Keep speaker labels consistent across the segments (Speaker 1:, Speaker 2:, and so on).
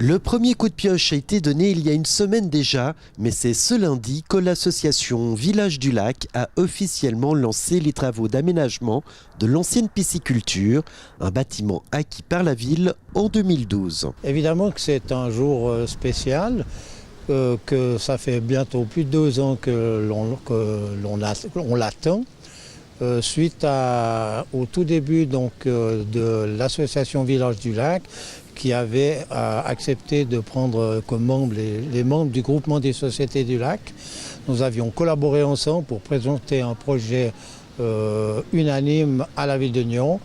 Speaker 1: Le premier coup de pioche a été donné il y a une semaine déjà, mais c'est ce lundi que l'association Village du Lac a officiellement lancé les travaux d'aménagement de l'ancienne pisciculture, un bâtiment acquis par la ville en 2012.
Speaker 2: Évidemment que c'est un jour spécial, que ça fait bientôt plus de 2 ans que l'on l'attend. Suite au tout début de l'association Village du Lac, qui avait accepté de prendre comme membres les membres du groupement des sociétés du lac. Nous avions collaboré ensemble pour présenter un projet unanime à la ville de Nyon,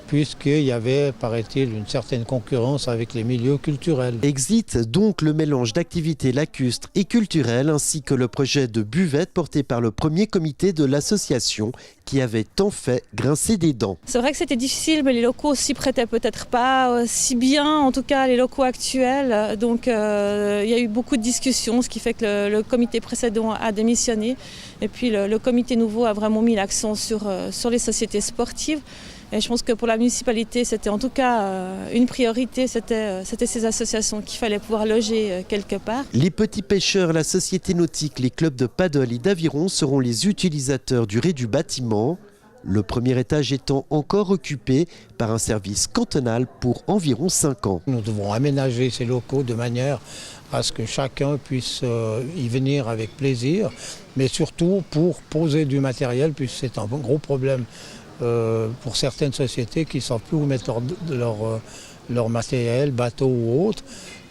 Speaker 2: puisqu'il y avait, paraît-il, une certaine concurrence avec les milieux culturels.
Speaker 1: Existe donc le mélange d'activités lacustres et culturelles, ainsi que le projet de buvette porté par le premier comité de l'association, qui avait tant fait grincer des dents.
Speaker 3: C'est vrai que c'était difficile, mais les locaux s'y prêtaient peut-être pas si bien, en tout cas les locaux actuels. Donc il y a eu beaucoup de discussions, ce qui fait que le comité précédent a démissionné. Et puis le comité nouveau a vraiment mis l'accent sur les sociétés sportives. Et je pense que pour la municipalité, c'était en tout cas une priorité, c'était ces associations qu'il fallait pouvoir loger quelque part.
Speaker 1: Les petits pêcheurs, la société nautique, les clubs de paddle et d'aviron seront les utilisateurs durés du bâtiment. Le premier étage étant encore occupé par un service cantonal pour environ 5 ans.
Speaker 2: Nous devons aménager ces locaux de manière à ce que chacun puisse y venir avec plaisir, mais surtout pour poser du matériel, puisque c'est un gros problème pour certaines sociétés qui ne savent plus où mettre leur matériel, bateau ou autre.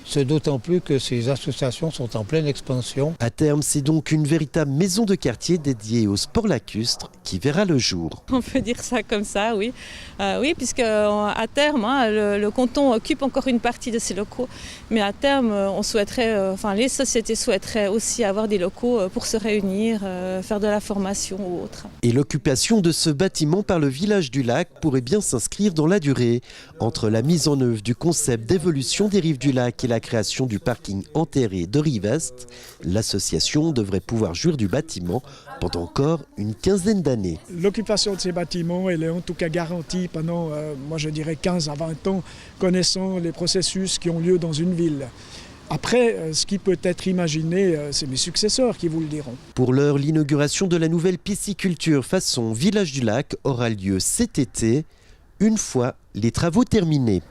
Speaker 2: C'est d'autant plus que ces associations sont en pleine expansion.
Speaker 1: À terme, c'est donc une véritable maison de quartier dédiée au sport lacustre qui verra le jour.
Speaker 3: On peut dire ça comme ça, oui. Oui, puisque à terme, le canton occupe encore une partie de ces locaux. Mais à terme, on souhaiterait, les sociétés souhaiteraient aussi avoir des locaux pour se réunir, faire de la formation ou autre.
Speaker 1: Et l'occupation de ce bâtiment par le Village du Lac pourrait bien s'inscrire dans la durée. Entre la mise en œuvre du concept d'évolution des rives du lac et la création du parking enterré de Rive-Est, l'association devrait pouvoir jouir du bâtiment pendant encore une quinzaine d'années.
Speaker 4: L'occupation de ces bâtiments, elle est en tout cas garantie pendant, moi je dirais 15 à 20 ans, connaissant les processus qui ont lieu dans une ville. Après, ce qui peut être imaginé, c'est mes successeurs qui vous le diront.
Speaker 1: Pour l'heure, l'inauguration de la nouvelle pisciculture façon Village du Lac aura lieu cet été, une fois les travaux terminés.